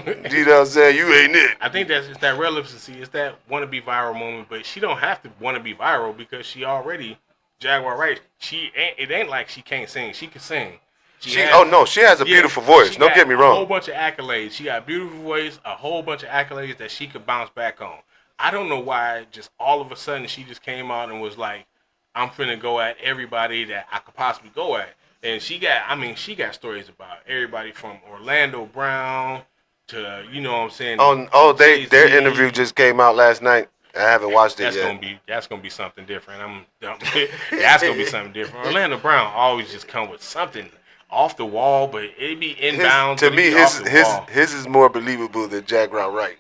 You know what I'm saying? You ain't it. I think it's that relevancy. It's that want to be viral moment, but she don't have to want to be viral because she already Jaguar Wright. It ain't like she can't sing. She can sing. She has a beautiful voice. Don't get me wrong. A whole bunch of accolades. She got a beautiful voice, a whole bunch of accolades that she could bounce back on. I don't know why just all of a sudden she just came out and was like, I'm finna go at everybody that I could possibly go at. And she got stories about everybody from Orlando Brown to, you know what I'm saying? Their interview just came out last night. I haven't watched it yet. That's gonna be something different. That's gonna be something different. Orlando Brown always just come with something off the wall, but it be inbound. To me, his is more believable than Jaguar Wright.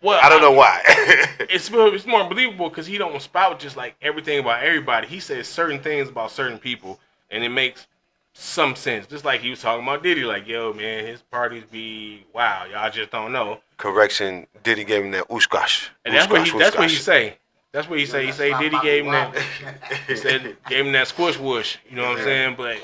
Well, I don't know why. it's more believable because he don't spout just like everything about everybody. He says certain things about certain people, and it makes some sense. Just like he was talking about Diddy, like, yo, man, his parties be wow. Y'all just don't know. Correction, Diddy gave him that ooshkosh. And that's what he say. That's what he say. He say Diddy gave him that. He said gave him that squish whoosh. You know what I'm saying? But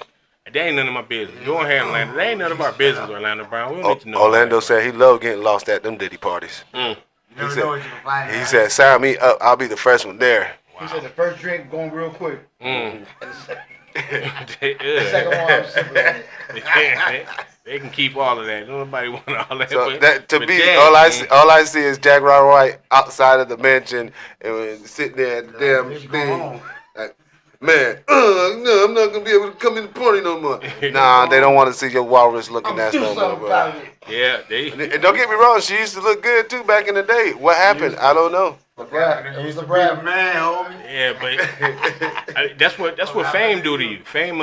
that ain't none of my business. Go ahead, Orlando. That ain't none of our business, Orlando Brown. We don't need to know. Orlando said he loved getting lost at them Diddy parties. He said, sign me up. I'll be the first one there. Wow. He said the first drink going real quick. The second one, I'm sipping on it. They can keep all of that. Nobody want all that. So all I see is Jaguar Wright outside of the mansion and sitting there at the damn thing. Like, man, no, I'm not gonna be able to come in the party no more. Nah, they don't want to see your walrus looking ass no more, bro. Yeah, and don't get me wrong, she used to look good too back in the day. What happened? I don't know. It was the Brad man, homie. Yeah, but that's what fame do to you. Fame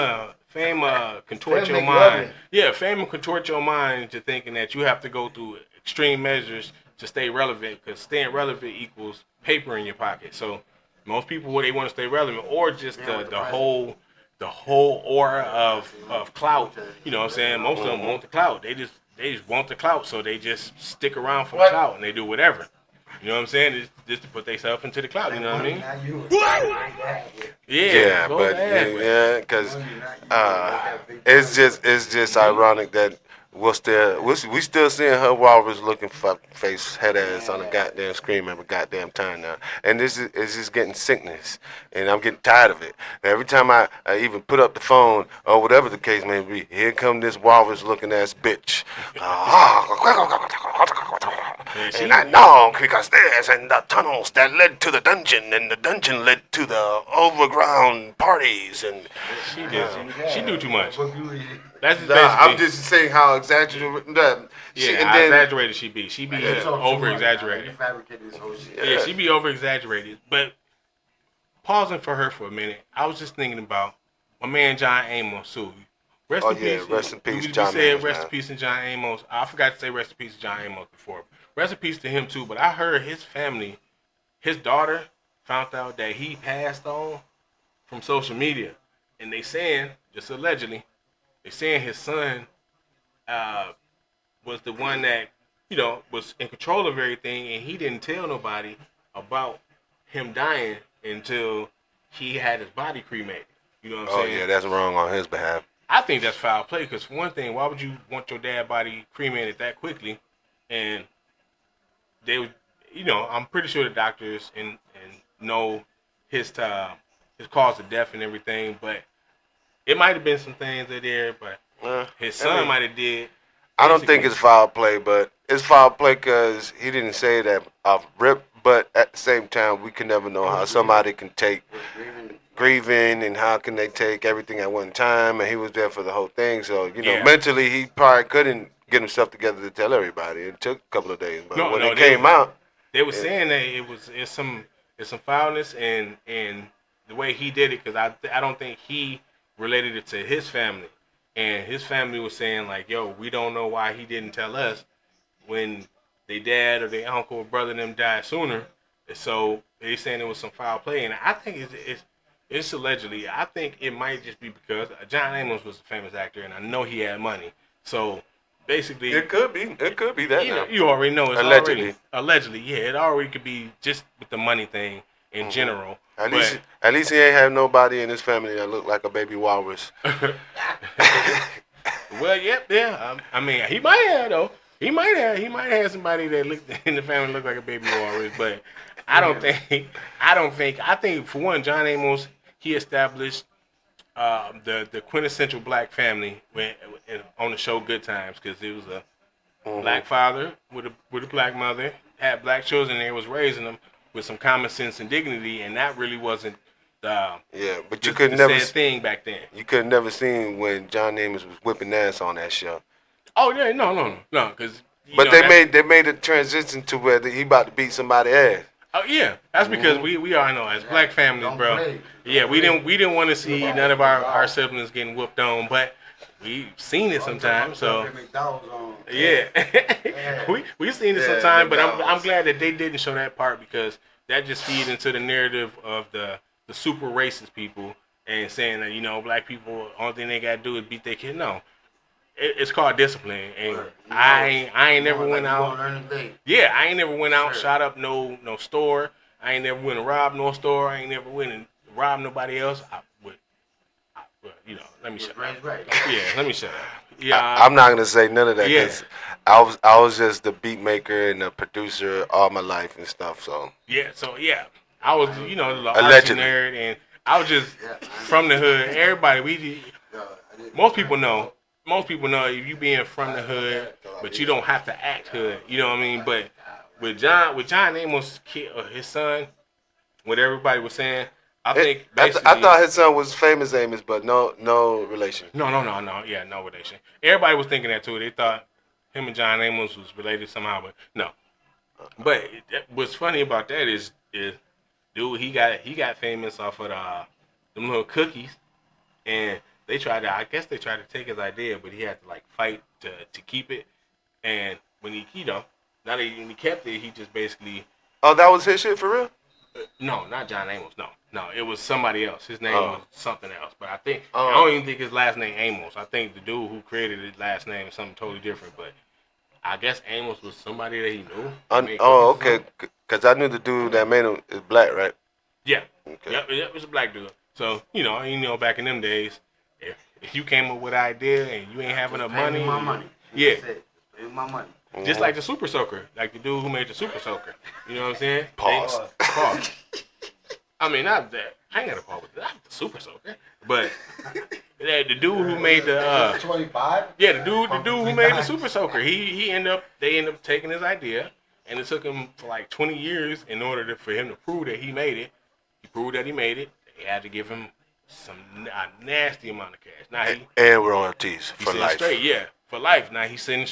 contort your mind. Yeah, fame will contort your mind into thinking that you have to go through extreme measures to stay relevant, because staying relevant equals paper in your pocket. So most people, they want to stay relevant, or just the whole aura of clout. You know what I'm saying? Most of them want the clout. They just want the clout, so they just stick around for the clout and they do whatever. You know what I'm saying? It's just to put themselves into the clout. You know what I mean? Yeah, because it's just ironic that we still seeing her walrus looking face head ass on the goddamn screen every goddamn time now, and it's just getting sickness, and I'm getting tired of it. Every time I even put up the phone or whatever the case may be, here come this walrus looking ass bitch. And I know because there's and the tunnels that led to the dungeon, and the dungeon led to the overground parties, and she do too much. That's I'm just saying how exaggerated. Exaggerated she be. She be over exaggerated. Yeah, she be over exaggerated. But pausing for her for a minute, I was just thinking about my man John Amos too. Rest in peace, John Amos. Rest in peace to John Amos. I forgot to say rest in peace to John Amos before. Rest in peace to him too. But I heard his family, his daughter, found out that he passed on from social media, and they saying, just allegedly, they saying his son was the one that was in control of everything, and he didn't tell nobody about him dying until he had his body cremated. You know what I'm saying? Oh yeah, that's wrong on his behalf. I think that's foul play, because for one thing, why would you want your dad's body cremated that quickly? And they would, I'm pretty sure the doctors and know his cause of death and everything, but it might have been some things that there, but his son might have did. I don't think it's foul play, but it's foul play because he didn't say that off rip, but at the same time, we can never know how somebody can take grieving and how can they take everything at one time, and he was there for the whole thing, so mentally he probably couldn't get himself together to tell everybody. It took a couple of days, but when it came out, they were saying that it's some foulness in the way he did it, because I don't think he related it to his family, and his family was saying like, yo, we don't know why he didn't tell us when their dad or their uncle or brother them died sooner, so they saying it was some foul play, and I think it's allegedly. I think it might just be because John Amos was a famous actor, and I know he had money. So basically, it could be that. You already know it's allegedly. Yeah, it already could be just with the money thing in general. At least he ain't have nobody in his family that looked like a baby walrus. Well, yeah. I mean, he might have though. He might have somebody that looked in the family looked like a baby walrus, but I think for one, John Amos, he established the quintessential black family on the show Good Times, because it was a black father with a black mother, had black children, and they was raising them with some common sense and dignity, and that really wasn't but you could never thing back then. You could never seen when John Amos was whipping ass on that show. Oh yeah, no, because. But they made a transition to where he about to beat somebody ass. Oh yeah, that's because we all know as black families, bro. Yeah, we didn't want to see none of our siblings getting whooped on, but we've seen it sometimes. So yeah, we seen it sometimes. But I'm glad that they didn't show that part, because that just feeds into the narrative of the super racist people and saying that black people, only thing they gotta do is beat their kid. No. It's called discipline, and I ain't never went out. Yeah, I ain't never went out, shot up no store. I ain't never went and robbed no store. I ain't never went and robbed nobody else. Let me shut up. Yeah, let me shut up. Yeah, I'm not gonna say none of that, because I was just the beat maker and the producer all my life and stuff. So I was the artsy nerd, and I was just from the hood. Everybody, most people know if you being from the hood, but you don't have to act hood. You know what I mean? But with John Amos' kid, or his son, what everybody was saying, I think basically, I thought his son was famous Amos, but no relation. No. Yeah, no relation. Everybody was thinking that too. They thought him and John Amos was related somehow, but no. But what's funny about that is dude, he got famous off of them little cookies, and I guess they tried to take his idea, but he had to fight to keep it. And when he kept it, he just basically. Oh, that was his shit for real? No, not John Amos. No, it was somebody else. His name was something else. But I don't even think his last name Amos. I think the dude who created his last name is something totally different. But I guess Amos was somebody that he knew. Okay. Because I knew the dude that made him is black, right? Yeah. Okay. Yep, it was a black dude. So back in them days. If you came up with an idea and you ain't having enough money, my money. Yeah, pay my money. Just like the Super Soaker, like the dude who made the Super Soaker. You know what I'm saying? Pause. I mean, not that. I ain't got a problem with that. The Super Soaker, but the dude who made the 25. Yeah, the dude who made the Super Soaker. They end up taking his idea, and it took him for 20 years in order for him to prove that he made it. He proved that he made it. They had to give him a nasty amount of cash. Now and we're on Ortiz for life. Straight, for life. Now he's sitting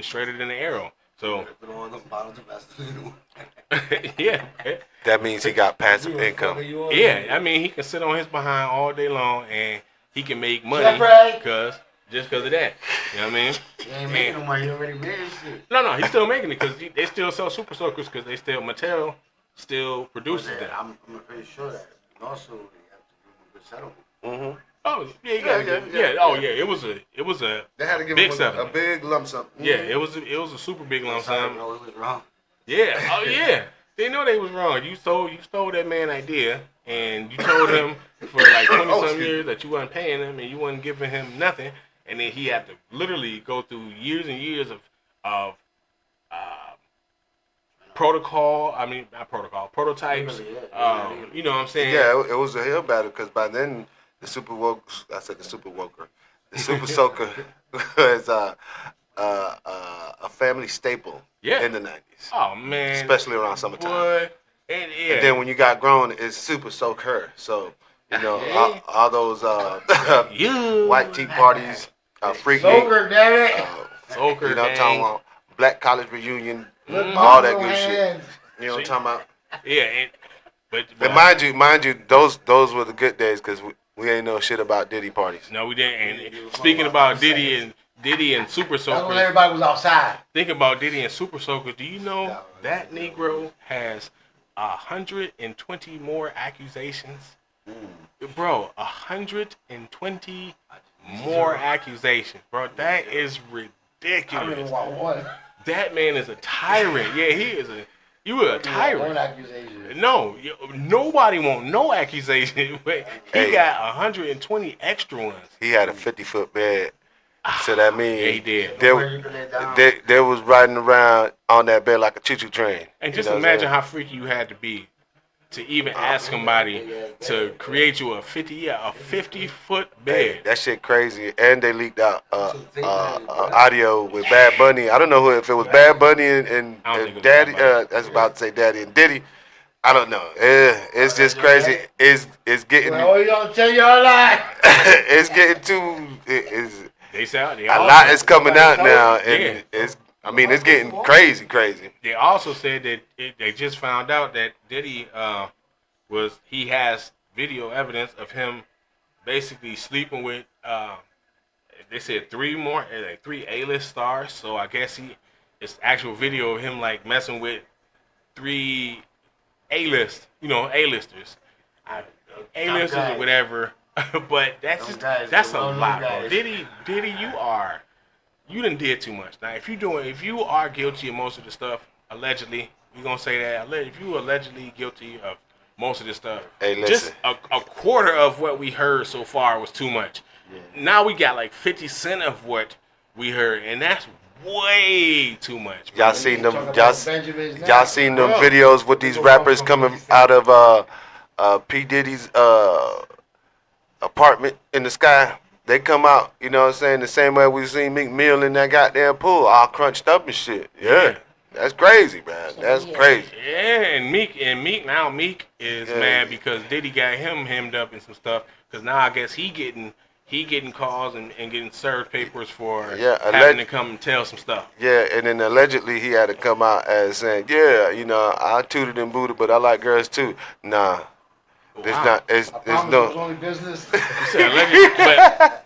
straighter than the arrow. So yeah, that means he got passive income. Yeah, I mean he can sit on his behind all day long and he can make money just because of that. You know what I mean? He ain't making no money. He already made shit. No, he's still making it because they still sell Super Soakers because Mattel still produces them. I'm pretty sure that also. Settlement. Mm-hmm. Oh yeah. Oh yeah. It was a. They had to give big him a big lump sum. Mm-hmm. Yeah, it was a super big lump sum. No, it was wrong. Yeah. Oh yeah. They know they was wrong. You stole that man idea, and you told him for 20-some years that you wasn't paying him and you wasn't giving him nothing, and then he had to literally go through years and years of protocol. I mean, not protocol, prototypes. You know what I'm saying? Yeah, it was a hell battle because by then the Super Soaker was a family staple in the 90s. Oh man, especially around summertime. Boy. And then when you got grown, it's Super Soak Her. So all those white tea parties, freaking Soaker, damn it. Soaker, you know what I'm talking about? Black college reunion. All that good shit. You know what I'm talking about? Yeah, but mind you, those were the good days because we ain't know shit about Diddy parties. No, we didn't. And speaking about Diddy and Super Soaker, that's when everybody was outside. Think about Diddy and Super Soaker. Do you know that Negro has 120 more accusations? Bro, 120 more accusations, bro. That is ridiculous. That man is a tyrant. Yeah, he is you a tyrant. One accusation. No, nobody want no accusation. But he got 120 extra ones. He had a 50-foot bed So that means Yeah, he did. they was riding around on that bed like a choo-choo train. And just imagine how freaky you had to be to even ask somebody to create you a 50-foot bed. Hey, that shit crazy. And they leaked out audio with Bad Bunny. I don't know if it was Bad Bunny and Daddy. That's about to say Daddy and Diddy. I don't know. It's just crazy. It's getting. Well, you don't tell your lie. It's getting too. A lot is coming out now, and it's getting crazy. They also said that they just found out that Diddy he has video evidence of him basically sleeping with they said three A-list stars. So I guess it's actual video of him like messing with 3 A-listers, A-listers or whatever. But that's a lot, bro. Diddy, you done did too much. Now, if you are guilty of most of the stuff, allegedly, we're gonna say that. If you allegedly guilty of most of this stuff, just a quarter of what we heard so far was too much. Yeah. Now we got like 50% of what we heard, and that's way too much. Y'all seen them? Y'all seen them videos with these rappers coming out of P. Diddy's apartment in the sky? They come out, you know what I'm saying, the same way we seen Meek Mill in that goddamn pool, all crunched up and shit. Yeah. That's crazy, man. That's crazy. Yeah, and Meek is mad because Diddy got him hemmed up in some stuff. Because now I guess he getting calls and getting served papers for having to come and tell some stuff. Yeah, and then allegedly he had to come out as saying, I tooted and booted, but I like girls too. Nah. It's no. Only business. But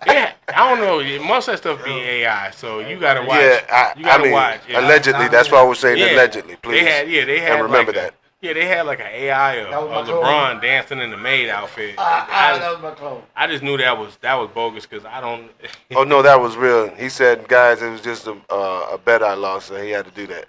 yeah, I don't know. Most of that stuff be AI, so you gotta watch. Yeah, watch. Yeah. Allegedly, that's why I was saying allegedly. Please. They had. And remember that. Yeah, they had like an AI of LeBron dancing in the maid outfit. That was my clothes. I just knew that was bogus because I don't. Oh no, that was real. He said, guys, it was just a bet I lost, so he had to do that.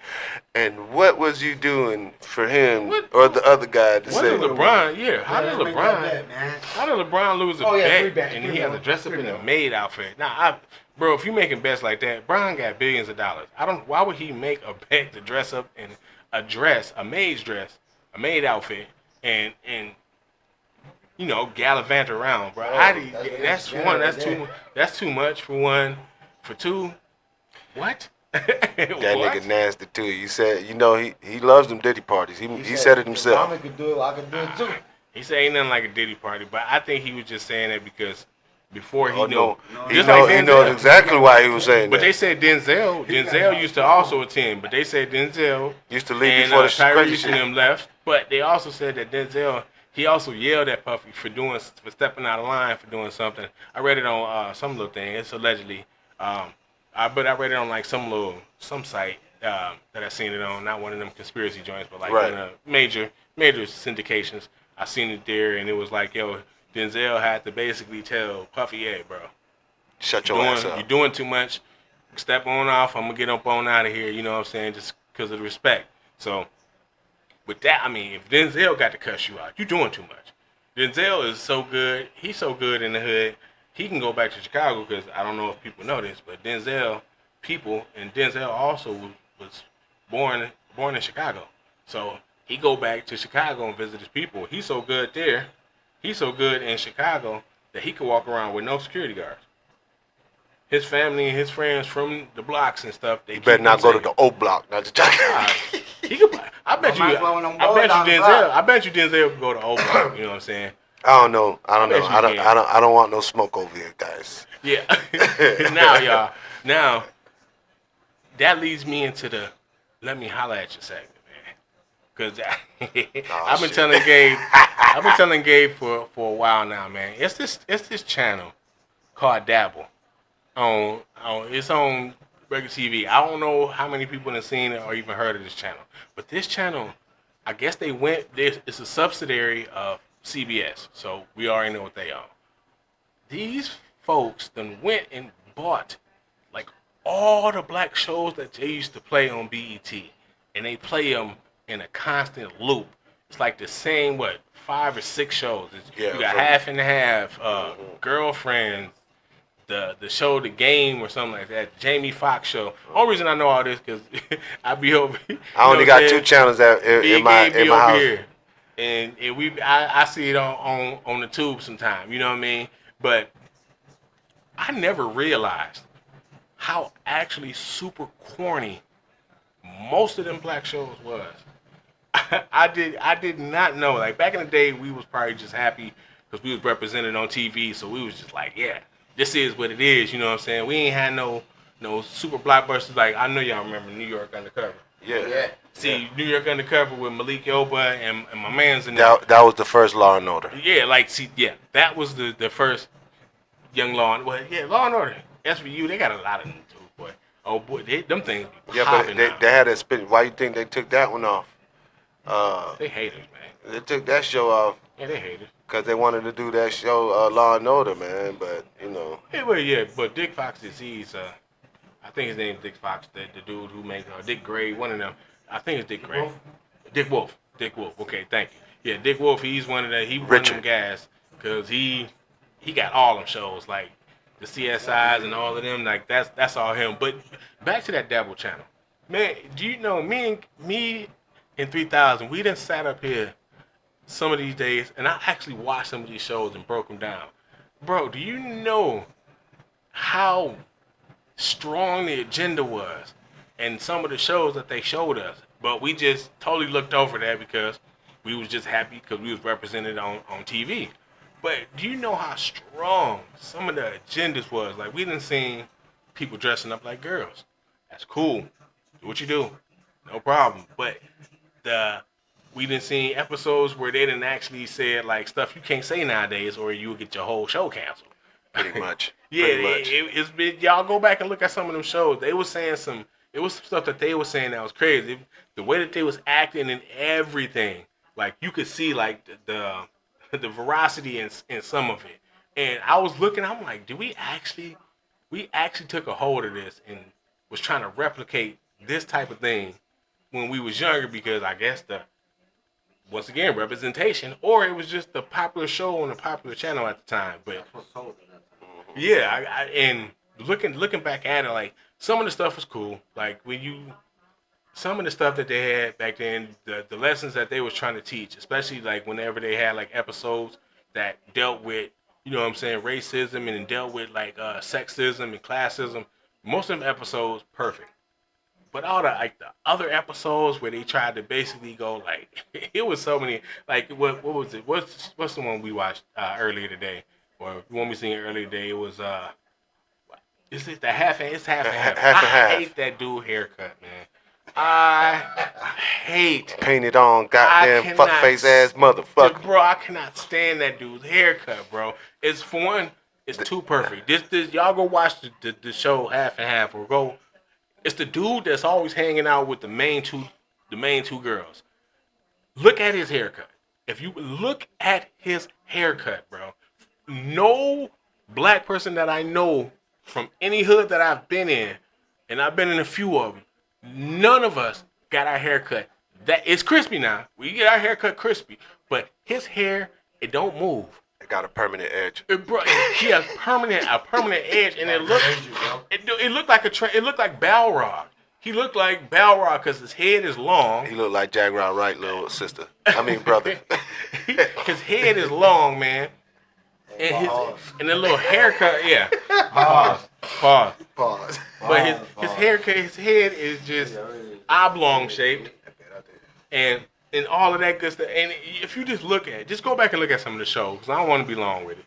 And what was you doing for him or the other guy to say? LeBron? Yeah, how did LeBron lose a bet and he had to dress up in a maid outfit? Now, bro, if you making bets like that, Bron got billions of dollars. Why would he make a bet to dress up in a maid's dress, a maid outfit, and gallivant around, bro? That's too much for one. For two, what? That nigga nasty too. You said, he loves them Diddy parties. He said it himself. Mama could do it. I could do it too. He said ain't nothing like a Diddy party, but I think he was just saying that because before he knew. He knows exactly why he was saying that. But they said Denzel used to also attend, but they said Denzel used to leave before the Tyrese and them left. But they also said that Denzel, he also yelled at Puffy for stepping out of line for doing something. I read it on some little thing. It's allegedly, but I read it on like some site that I seen it on, not one of them conspiracy joints, but like one of major syndications. I seen it there, and it was like, Denzel had to basically tell Puffy, hey, bro, shut your ass up. You're doing too much. Step on off. I'm going to get up on out of here, you know what I'm saying, just because of the respect. So, with that, if Denzel got to cuss you out, you're doing too much. Denzel is so good. He's so good in the hood. He can go back to Chicago because I don't know if people know this, but Denzel also was born in Chicago. So, he go back to Chicago and visit his people. He's so good there. He's so good in Chicago that he could walk around with no security guards. His family and his friends from the blocks and stuff. They better not go to the O block. Not the He could. I bet you Denzel could go to O block. You know what I'm saying? I don't know. I don't want no smoke over here, guys. Yeah. Now, y'all. That leads me into the let me holler at you segment. Cause I've been telling Gabe for a while now, man. It's this channel called Dabble it's on regular TV. I don't know how many people have seen it or even heard of this channel, but this channel, I guess it's a subsidiary of CBS, so we already know what they are. These folks then went and bought like all the black shows that they used to play on BET, and they play them in a constant loop. It's like the same 5 or 6 shows. You got Half and Half, Girlfriends, the show, The Game, or something like that. Jamie Foxx show. Only reason I know all this because I be over. I only got 2 channels in my house. Here. And I see it on the tube sometime. You know what I mean? But I never realized how actually super corny most of them black shows was. I did not know. Like back in the day, we was probably just happy because we was represented on TV, so we was just like, yeah, this is what it is. You know what I'm saying? We ain't had no super blockbusters. Like I know y'all remember New York Undercover. Yeah. See, New York Undercover with Malik Yoba and my man's in there. That was the first Law and Order. Yeah, that was the first young Law and Order. Yeah, Law and Order. SVU, they got a lot of them too, boy. Oh boy, them things be popping but they had that spin. Why you think they took that one off? They haters, man. They took that show off. Yeah, they haters. Because they wanted to do that show, Law and Order, man. But, you know. But Dick Fox he's I think his name's Dick Fox, the dude who made Dick Gray, one of them. I think it's Dick Gray. Dick Wolf. Okay, thank you. Yeah, Dick Wolf, he's one of them guys because he got all them shows, like the CSIs and all of them. Like, that's all him. But back to that Dabble channel. Man, do you know, me in 3000, we done sat up here some of these days, and I actually watched some of these shows and broke them down. Bro, do you know how strong the agenda was and some of the shows that they showed us? But we just totally looked over that because we was just happy because we was represented on TV. But do you know how strong some of the agendas was? Like, we done seen people dressing up like girls. That's cool. Do what you do. No problem. But we done seen episodes where they done actually said like stuff you can't say nowadays or you'll get your whole show canceled. Pretty much. Yeah, it's been, y'all go back and look at some of them shows. They was saying it was some stuff that they were saying that was crazy. The way that they was acting and everything, like you could see like the veracity in some of it. And I was looking, I'm like, we actually took a hold of this and was trying to replicate this type of thing when we was younger because I guess once again, representation, or it was just the popular show on the popular channel at the time. But yeah, and looking back at it, like some of the stuff was cool. Like some of the stuff that they had back then, the lessons that they was trying to teach, especially like whenever they had like episodes that dealt with, you know what I'm saying, racism and dealt with like sexism and classism. Most of them episodes perfect. But all the other episodes where they tried to basically go like it was so many like what was it? What's the one we watched earlier today? Or the one we seen earlier today? It was is it the half and it's half and half. I hate that dude haircut, man. I hate painted on goddamn fuck face ass motherfucker. Bro, I cannot stand that dude's haircut, bro. It's for one, it's too perfect. This y'all go watch the show Half and Half or go. It's the dude that's always hanging out with the main two girls. Look at his haircut. If you look at his haircut, bro, no black person that I know from any hood that I've been in, and I've been in a few of them, none of us got our haircut. That it's crispy now. We get our haircut crispy, but his hair, it don't move. It got a permanent edge. He has a permanent edge, and it looked like Balrog. He looked like Balrog because his head is long. He looked like Jaguar Wright, little sister. Brother. His head is long, man. And the little haircut, yeah. Pause. But his haircut, his head is just oblong shaped, and all of that good stuff. And if you just look at it, just go back and look at some of the shows, because I don't want to be long with it.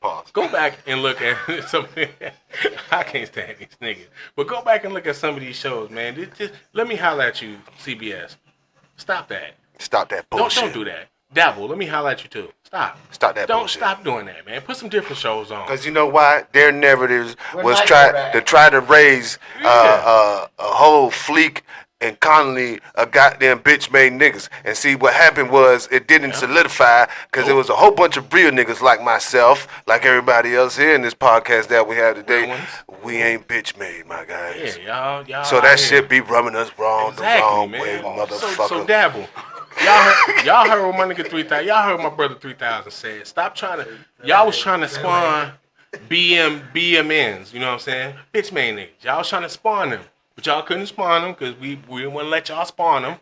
Pause. Go back and look at some. I can't stand these niggas. But go back and look at some of these shows, man. Just let me holler at you, CBS. Stop that. Stop that bullshit. Don't do that. Dabble, let me holler at you too. Stop that bullshit. Don't stop doing that, man. Put some different shows on. Because you know why? Their narratives was try to raise a whole fleek and Connolly a goddamn bitch made niggas. And see, what happened was it didn't solidify because there was a whole bunch of real niggas like myself, like everybody else here in this podcast that we have today. We ain't bitch made, my guys. Yeah, y'all. So that shit be rubbing us wrong the wrong way, motherfucker. So Dabble. Y'all heard what my nigga 3000. Y'all heard my brother 3000 said. Stop trying to. Y'all was trying to spawn. BMNs, you know what I'm saying? Bitch made niggas. Y'all was trying to spawn them, but y'all couldn't spawn them because we didn't want to let y'all spawn them.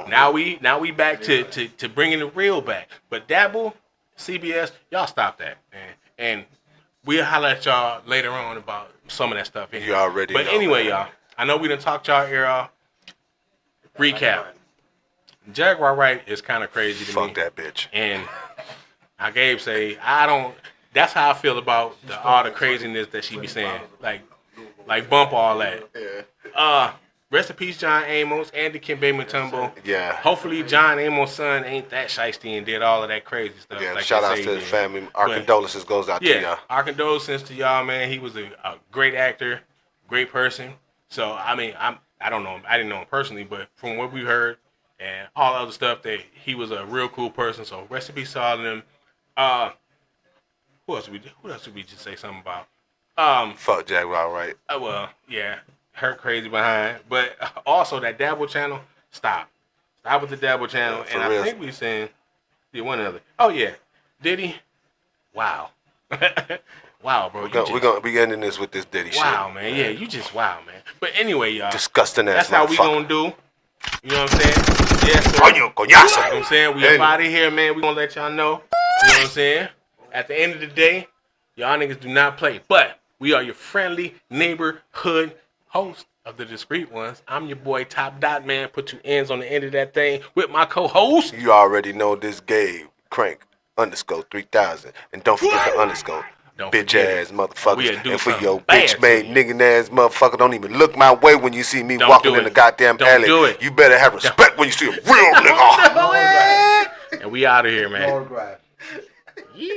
Now we back to bringing the real back. But Dabble, CBS, y'all stop that, man. And we'll holler at y'all later on about some of that stuff. You already know. But anyway, y'all, I know we done talked y'all ear off. Recap. Jaguar Wright is kind of crazy to me. Fuck that bitch. And how Gabe say, that's how I feel about all the craziness that she be saying. Like bump all that. Yeah. Rest in peace, John Amos, Andy Kim Mutombo. Yeah. Hopefully John Amos' son ain't that shiesty and did all of that crazy stuff. Yeah, like shout out to his family. Our condolences goes out to y'all. Our condolences to y'all, man. He was a great actor, great person. So, I mean, I don't know him. I didn't know him personally, but from what we heard and all other stuff, that he was a real cool person. So, rest in peace to all of them. Who else did we just say something about? Fuck Jaguar Wright. Well, yeah, her crazy behind. But also that Dabble channel, stop with the Dabble channel. Yeah, and real. I think we saying one other. Oh yeah, Diddy. Wow, wow, bro. We're gonna be ending this with this Diddy shit. Wow, man. Yeah, you just wow, man. But anyway, y'all. Disgusting ass. That's how we gonna do. You know what I'm saying? Yes, sir. Coño, You know coñazo. what I'm saying? We up out of here, man. We gonna let y'all know. You know what I'm saying? At the end of the day, y'all niggas do not play. But we are your friendly neighborhood host of the Discreet Ones. I'm your boy Top Dot Man. Put 2 N's on the end of that thing with my co-host. You already know this Gabe Crank _3000. And don't forget the underscore. Bitch ass motherfuckers. And for your bitch made nigga ass motherfucker, don't even look my way when you see me walking in the goddamn alley. You better have respect when you see a real nigga. And we out of here, man. Lord, right. Yeah.